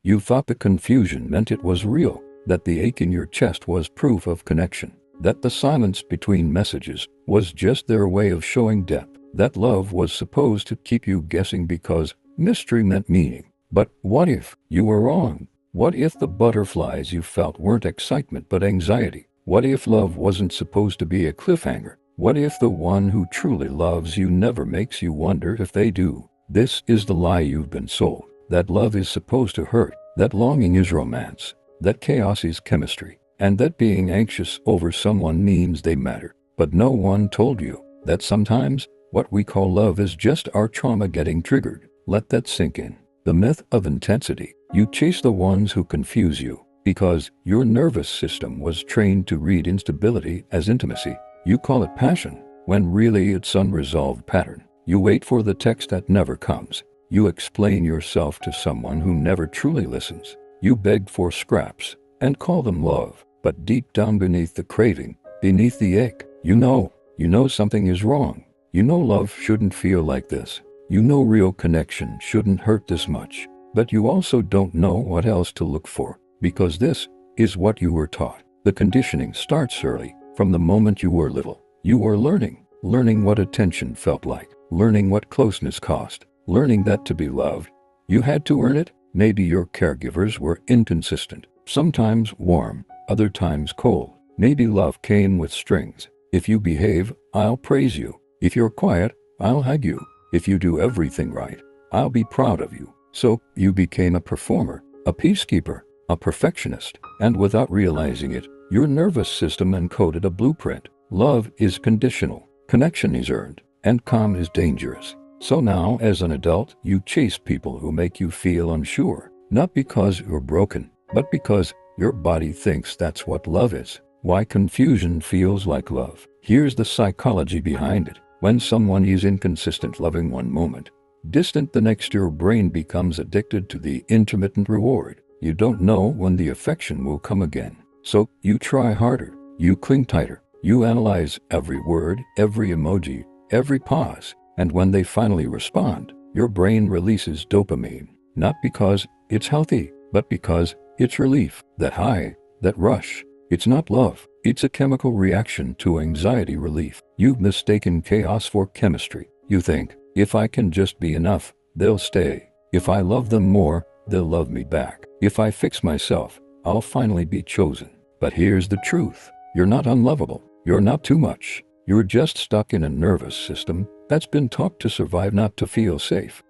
You thought the confusion meant it was real, that the ache in your chest was proof of connection, that the silence between messages was just their way of showing depth, that love was supposed to keep you guessing because mystery meant meaning. But what if you were wrong? What if the butterflies you felt weren't excitement but anxiety? What if love wasn't supposed to be a cliffhanger? What if the one who truly loves you never makes you wonder if they do? This is the lie you've been sold, that love is supposed to hurt, that longing is romance, that chaos is chemistry, and that being anxious over someone means they matter. But no one told you that sometimes what we call love is just our trauma getting triggered. Let that sink in. The myth of intensity. You chase the ones who confuse you because your nervous system was trained to read instability as intimacy. You call it passion, when really it's unresolved pattern. You wait for the text that never comes. You explain yourself to someone who never truly listens. You beg for scraps and call them love. But deep down beneath the craving, beneath the ache, you know something is wrong. You know love shouldn't feel like this. You know real connection shouldn't hurt this much. But you also don't know what else to look for, because this is what you were taught. The conditioning starts early, from the moment you were little. You were learning what attention felt like, learning what closeness cost, learning that to be loved, you had to earn it. Maybe your caregivers were inconsistent, sometimes warm, other times cold. Maybe love came with strings. If you behave, I'll praise you. If you're quiet, I'll hug you. If you do everything right, I'll be proud of you. So you became a performer, a peacekeeper, a perfectionist, and without realizing it, your nervous system encoded a blueprint. Love is conditional, connection is earned, and calm is dangerous. So now, as an adult, you chase people who make you feel unsure, not because you're broken, but because your body thinks that's what love is. Why confusion feels like love. Here's the psychology behind it. When someone is inconsistent, loving one moment, distant the next, your brain becomes addicted to the intermittent reward. You don't know when the affection will come again. So you try harder, you cling tighter, you analyze every word, every emoji, every pause, and when they finally respond, your brain releases dopamine, not because it's healthy, but because it's relief. That high, that rush, it's not love, it's a chemical reaction to anxiety relief. You've mistaken chaos for chemistry. You think, if I can just be enough, they'll stay. If I love them more, they'll love me back. If I fix myself, I'll finally be chosen. But here's the truth. You're not unlovable. You're not too much. You're just stuck in a nervous system that's been taught to survive, not to feel safe.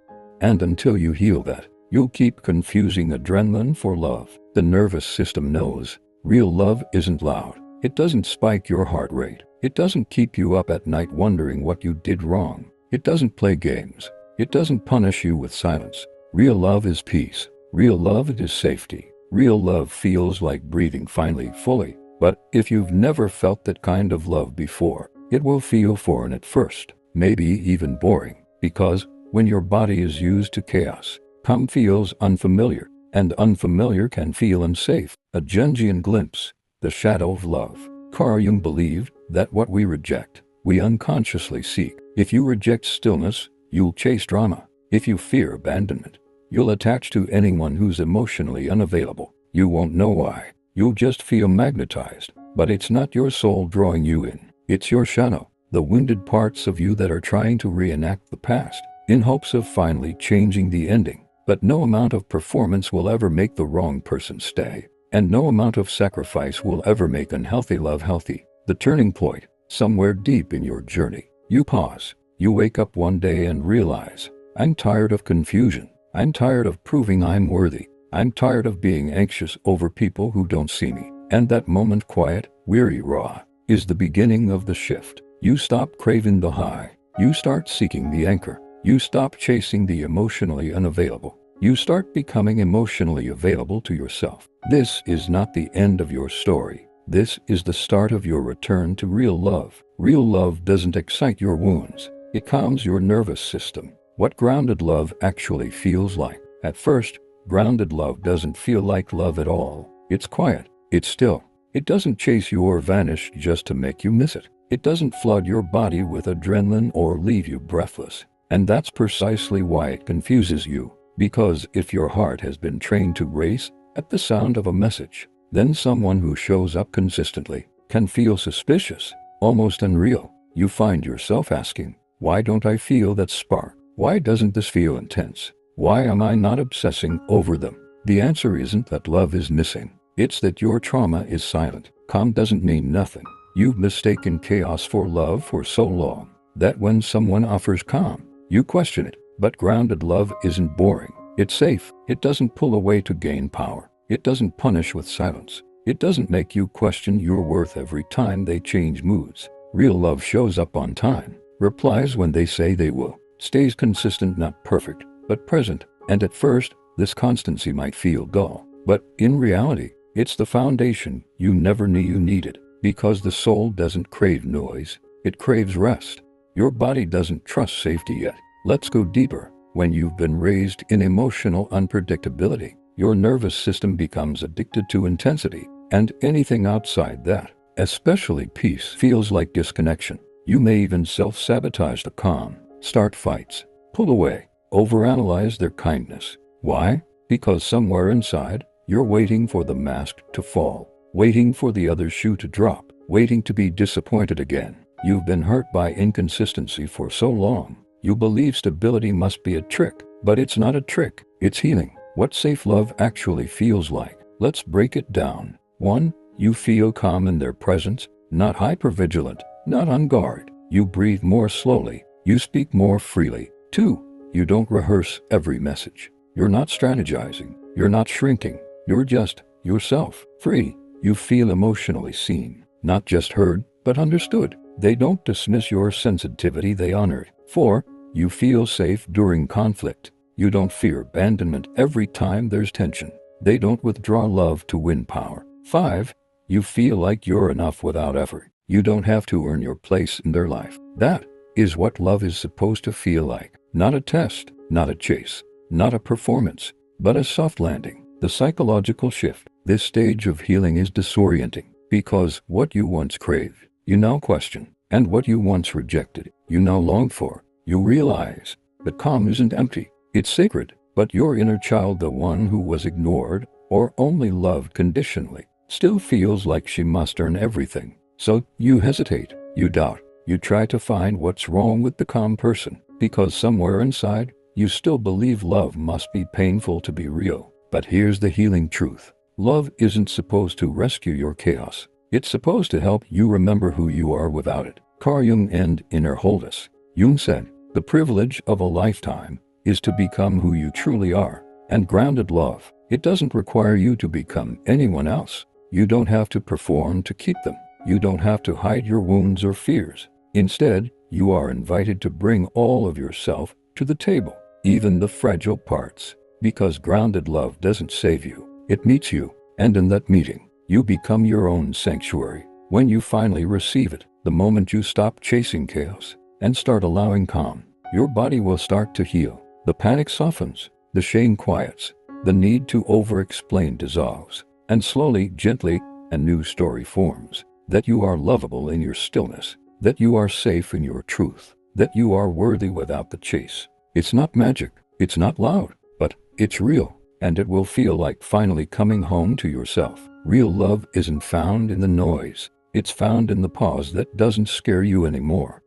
And until you heal that, you'll keep confusing adrenaline for love. The nervous system knows real love isn't loud. It doesn't spike your heart rate. It doesn't keep you up at night wondering what you did wrong. It doesn't play games. It doesn't punish you with silence. Real love is peace. Real love is safety. Real love feels like breathing finally, fully. But if you've never felt that kind of love before, it will feel foreign at first, maybe even boring, because when your body is used to chaos, calm feels unfamiliar, and unfamiliar can feel unsafe. A Jungian glimpse, the shadow of love. Carl Jung believed that what we reject, we unconsciously seek. If you reject stillness, you'll chase drama. If you fear abandonment, you'll attach to anyone who's emotionally unavailable. You won't know why. You'll just feel magnetized. But it's not your soul drawing you in. It's your shadow, the wounded parts of you that are trying to reenact the past, in hopes of finally changing the ending. But no amount of performance will ever make the wrong person stay. And no amount of sacrifice will ever make unhealthy love healthy. The turning point, somewhere deep in your journey, you pause. You wake up one day and realize, I'm tired of confusion. I'm tired of proving I'm worthy. I'm tired of being anxious over people who don't see me. And that moment, quiet, weary, raw, is the beginning of the shift. You stop craving the high. You start seeking the anchor. You stop chasing the emotionally unavailable. You start becoming emotionally available to yourself. This is not the end of your story. This is the start of your return to real love. Real love doesn't excite your wounds. It calms your nervous system. What grounded love actually feels like. At first, grounded love doesn't feel like love at all. It's quiet. It's still. It doesn't chase you or vanish just to make you miss it. It doesn't flood your body with adrenaline or leave you breathless. And that's precisely why it confuses you. Because if your heart has been trained to race at the sound of a message, then someone who shows up consistently can feel suspicious, almost unreal. You find yourself asking, why don't I feel that spark? Why doesn't this feel intense? Why am I not obsessing over them? The answer isn't that love is missing. It's that your trauma is silent. Calm doesn't mean nothing. You've mistaken chaos for love for so long that when someone offers calm, you question it. But grounded love isn't boring. It's safe. It doesn't pull away to gain power. It doesn't punish with silence. It doesn't make you question your worth every time they change moods. Real love shows up on time, replies when they say they will, stays consistent, not perfect, but present. And at first, this constancy might feel dull, but in reality, it's the foundation you never knew you needed, because the soul doesn't crave noise, it craves rest. Your body doesn't trust safety yet. Let's go deeper. When you've been raised in emotional unpredictability, your nervous system becomes addicted to intensity, and anything outside that, especially peace, feels like disconnection. You may even self-sabotage the calm, start fights, pull away, overanalyze their kindness. Why? Because somewhere inside, you're waiting for the mask to fall, waiting for the other shoe to drop, waiting to be disappointed again. You've been hurt by inconsistency for so long. You believe stability must be a trick, but it's not a trick, it's healing. What safe love actually feels like. Let's break it down. 1. You feel calm in their presence, not hypervigilant, not on guard. You breathe more slowly. You speak more freely. 2. You don't rehearse every message. You're not strategizing. You're not shrinking. You're just yourself. 3. You feel emotionally seen, not just heard, but understood. They don't dismiss your sensitivity, they honor it. 4. You feel safe during conflict. You don't fear abandonment every time there's tension. They don't withdraw love to win power. 5. You feel like you're enough without effort. You don't have to earn your place in their life. That is what love is supposed to feel like. Not a test, not a chase, not a performance, but a soft landing. The psychological shift. This stage of healing is disorienting because what you once craved, you now question, and what you once rejected, you now long for. You realize that calm isn't empty, it's sacred, but your inner child, the one who was ignored or only loved conditionally, still feels like she must earn everything. So you hesitate, you doubt, you try to find what's wrong with the calm person, because somewhere inside, you still believe love must be painful to be real. But here's the healing truth. Love isn't supposed to rescue your chaos. It's supposed to help you remember who you are without it. Carl Jung and inner wholeness. Jung said, the privilege of a lifetime is to become who you truly are. And grounded love, it doesn't require you to become anyone else. You don't have to perform to keep them. You don't have to hide your wounds or fears. Instead, you are invited to bring all of yourself to the table, even the fragile parts. Because grounded love doesn't save you, it meets you. And in that meeting, you become your own sanctuary. When you finally receive it, the moment you stop chasing chaos and start allowing calm, your body will start to heal. The panic softens, the shame quiets, the need to over-explain dissolves, and slowly, gently, a new story forms. That you are lovable in your stillness, that you are safe in your truth, that you are worthy without the chase. It's not magic, it's not loud, but it's real, and it will feel like finally coming home to yourself. Real love isn't found in the noise, it's found in the pause that doesn't scare you anymore.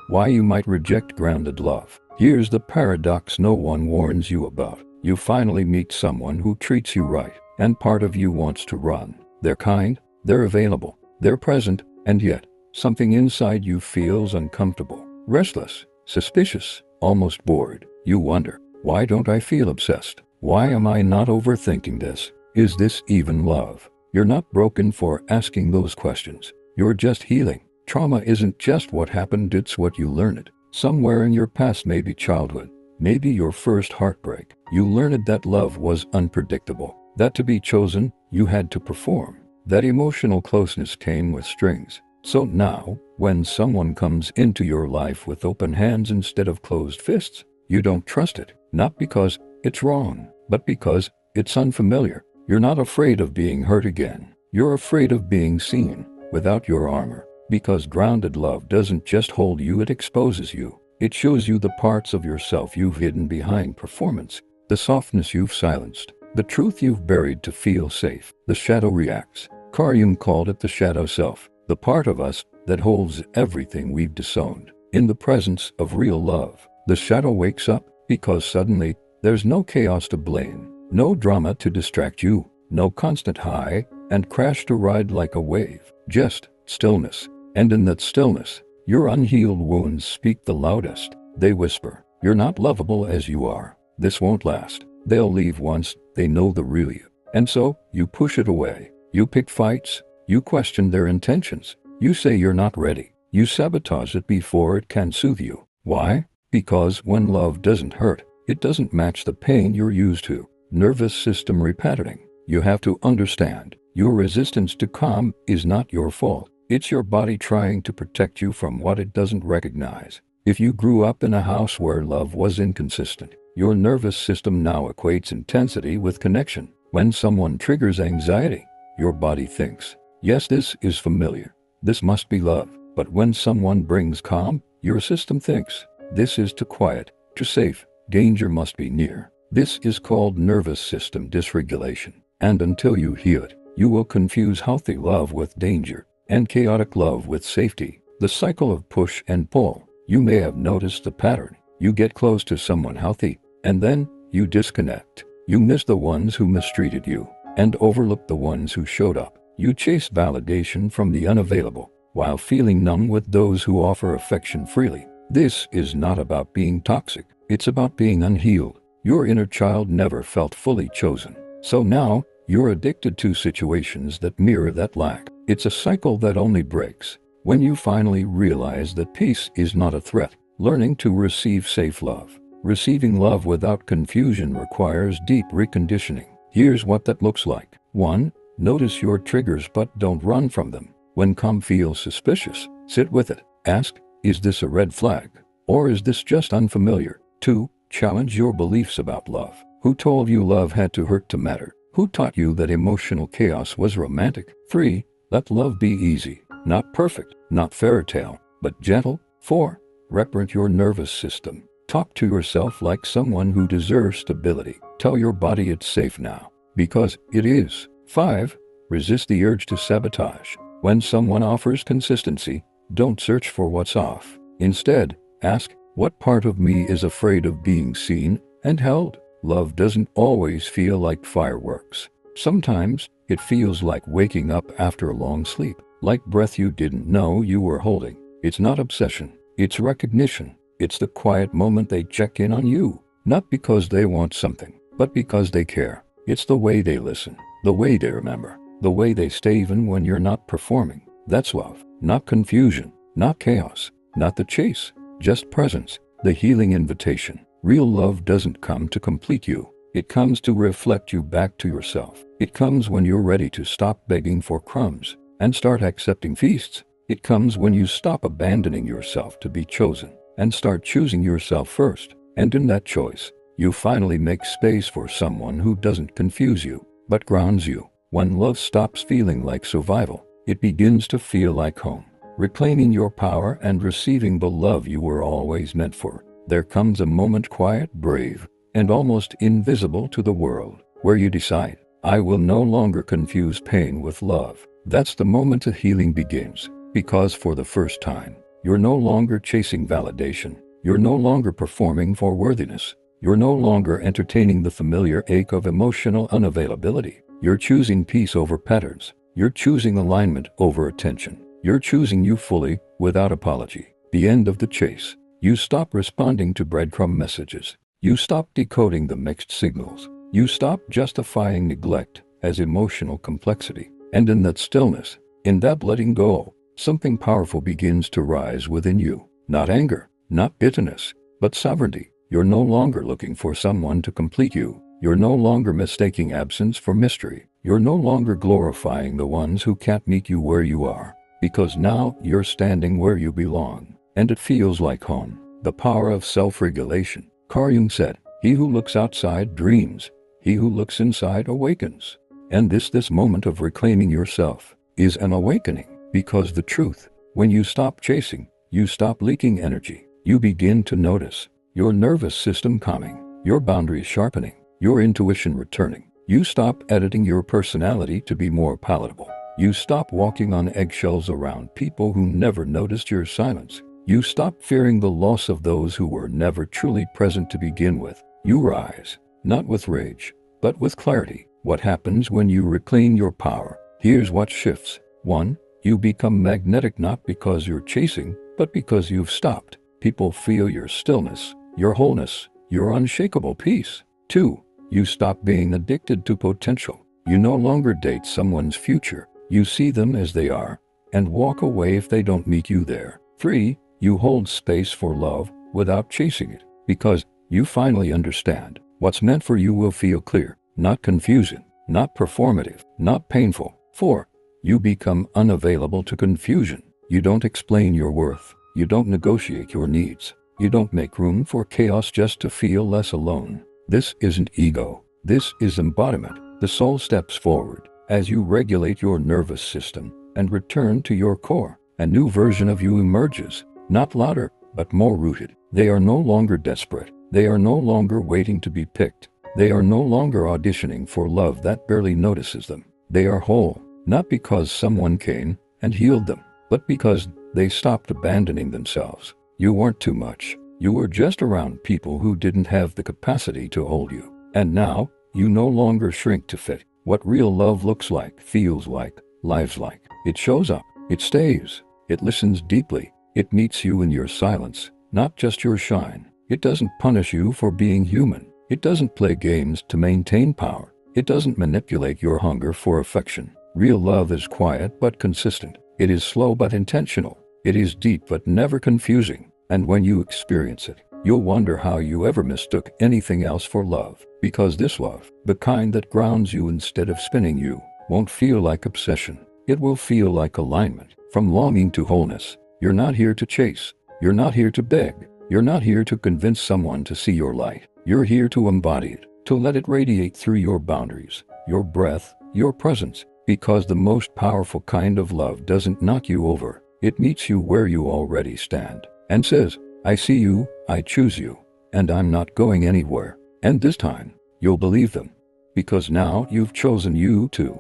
Why you might reject grounded love. Here's the paradox no one warns you about. You finally meet someone who treats you right, and part of you wants to run. They're kind, they're available, they're present, and yet, something inside you feels uncomfortable, restless, suspicious, almost bored. You wonder, why don't I feel obsessed? Why am I not overthinking this? Is this even love? You're not broken for asking those questions. You're just healing. Trauma isn't just what happened, it's what you learned. Somewhere in your past, maybe childhood, maybe your first heartbreak, you learned that love was unpredictable, that to be chosen, you had to perform, that emotional closeness came with strings. So now, when someone comes into your life with open hands instead of closed fists, you don't trust it, not because it's wrong, but because it's unfamiliar. You're not afraid of being hurt again. You're afraid of being seen without your armor. Because grounded love doesn't just hold you, it exposes you. It shows you the parts of yourself you've hidden behind performance. The softness you've silenced. The truth you've buried to feel safe. The shadow reacts. Carl Jung called it the shadow self, the part of us that holds everything we've disowned. In the presence of real love, the shadow wakes up because suddenly there's no chaos to blame, no drama to distract you, no constant high and crash to ride like a wave, just stillness. And in that stillness, your unhealed wounds speak the loudest. They whisper, "You're not lovable as you are. This won't last." They'll leave once they know the real you. And so, you push it away. You pick fights. You question their intentions. You say you're not ready. You sabotage it before it can soothe you. Why? Because when love doesn't hurt, it doesn't match the pain you're used to. Nervous system repatterning. You have to understand, your resistance to calm is not your fault. It's your body trying to protect you from what it doesn't recognize. If you grew up in a house where love was inconsistent, your nervous system now equates intensity with connection. When someone triggers anxiety, your body thinks, "Yes, this is familiar. This must be love." But when someone brings calm, your system thinks, "This is too quiet, too safe. Danger must be near." This is called nervous system dysregulation. And until you heal it, you will confuse healthy love with danger and chaotic love with safety. The cycle of push and pull. You may have noticed the pattern. You get close to someone healthy, and then you disconnect. You miss the ones who mistreated you and overlook the ones who showed up. You chase validation from the unavailable while feeling numb with those who offer affection freely. This is not about being toxic. It's about being unhealed. Your inner child never felt fully chosen. So now, you're addicted to situations that mirror that lack. It's a cycle that only breaks when you finally realize that peace is not a threat. Learning to receive safe love. Receiving love without confusion requires deep reconditioning. Here's what that looks like. 1. Notice your triggers but don't run from them. When calm feels suspicious, sit with it. Ask, is this a red flag? Or is this just unfamiliar? 2. Challenge your beliefs about love. Who told you love had to hurt to matter? Who taught you that emotional chaos was romantic? 3. Let love be easy. Not perfect, not fairy tale, but gentle. 4. Reparent your nervous system. Talk to yourself like someone who deserves stability. Tell your body it's safe now, because it is. 5. Resist the urge to sabotage. When someone offers consistency, don't search for what's off. Instead, ask, what part of me is afraid of being seen and held? Love doesn't always feel like fireworks. Sometimes, it feels like waking up after a long sleep, like breath you didn't know you were holding. It's not obsession, it's recognition. It's the quiet moment they check in on you, not because they want something, but because they care. It's the way they listen, the way they remember, the way they stay even when you're not performing. That's love, not confusion, not chaos, not the chase, just presence, the healing invitation. Real love doesn't come to complete you. It comes to reflect you back to yourself. It comes when you're ready to stop begging for crumbs and start accepting feasts. It comes when you stop abandoning yourself to be chosen and start choosing yourself first. And in that choice, you finally make space for someone who doesn't confuse you, but grounds you. When love stops feeling like survival, it begins to feel like home. Reclaiming your power and receiving the love you were always meant for. There comes a moment, quiet, brave, and almost invisible to the world, where you decide, I will no longer confuse pain with love. That's the moment the healing begins, because for the first time, you're no longer chasing validation. You're no longer performing for worthiness. You're no longer entertaining the familiar ache of emotional unavailability. You're choosing peace over patterns. You're choosing alignment over attention. You're choosing you fully, without apology. The end of the chase. You stop responding to breadcrumb messages. You stop decoding the mixed signals. You stop justifying neglect as emotional complexity. And in that stillness, in that letting go, something powerful begins to rise within you. Not anger, not bitterness, but sovereignty. You're no longer looking for someone to complete you. You're no longer mistaking absence for mystery. You're no longer glorifying the ones who can't meet you where you are, because now you're standing where you belong, and it feels like home. The power of self-regulation. Carl Jung said, he who looks outside dreams, he who looks inside awakens. And this moment of reclaiming yourself is an awakening. Because the truth, when you stop chasing, you stop leaking energy, you begin to notice your nervous system calming, your boundaries sharpening, your intuition returning. You stop editing your personality to be more palatable. You stop walking on eggshells around people who never noticed your silence. You stop fearing the loss of those who were never truly present to begin with. You rise, not with rage, but with clarity. What happens when you reclaim your power? Here's what shifts. 1. You become magnetic not because you're chasing, but because you've stopped. People feel your stillness, your wholeness, your unshakable peace. 2. You stop being addicted to potential. You no longer date someone's future. You see them as they are, and walk away if they don't meet you there. 3. You hold space for love without chasing it, because you finally understand what's meant for you will feel clear, not confusing, not performative, not painful. 4. You become unavailable to confusion. You don't explain your worth. You don't negotiate your needs. You don't make room for chaos just to feel less alone. This isn't ego. This is embodiment. The soul steps forward as you regulate your nervous system and return to your core. A new version of you emerges, not louder, but more rooted. They are no longer desperate. They are no longer waiting to be picked. They are no longer auditioning for love that barely notices them. They are whole, not because someone came and healed them, but because they stopped abandoning themselves. You weren't too much. You were just around people who didn't have the capacity to hold you. And now, you no longer shrink to fit. What real love looks like, feels like, lives like. It shows up. It stays. It listens deeply. It meets you in your silence, not just your shine. It doesn't punish you for being human. It doesn't play games to maintain power. It doesn't manipulate your hunger for affection. Real love is quiet but consistent. It is slow but intentional. It is deep but never confusing. And when you experience it, you'll wonder how you ever mistook anything else for love. Because this love, the kind that grounds you instead of spinning you, won't feel like obsession. It will feel like alignment. From longing to wholeness. You're not here to chase. You're not here to beg. You're not here to convince someone to see your light. You're here to embody it, to let it radiate through your boundaries, your breath, your presence. Because the most powerful kind of love doesn't knock you over. It meets you where you already stand and says, I see you, I choose you, and I'm not going anywhere. And this time, you'll believe them. Because now you've chosen you too.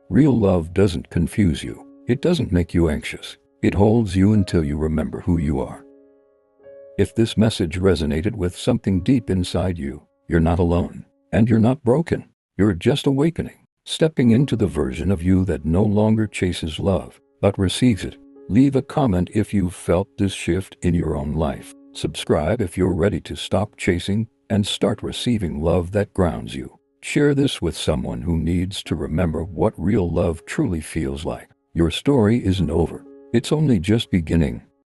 Real love doesn't confuse you. It doesn't make you anxious. It holds you until you remember who you are. If this message resonated with something deep inside you, you're not alone. And you're not broken. You're just awakening. Stepping into the version of you that no longer chases love, but receives it. Leave a comment if you've felt this shift in your own life. Subscribe if you're ready to stop chasing and start receiving love that grounds you. Share this with someone who needs to remember what real love truly feels like. Your story isn't over. It's only just beginning.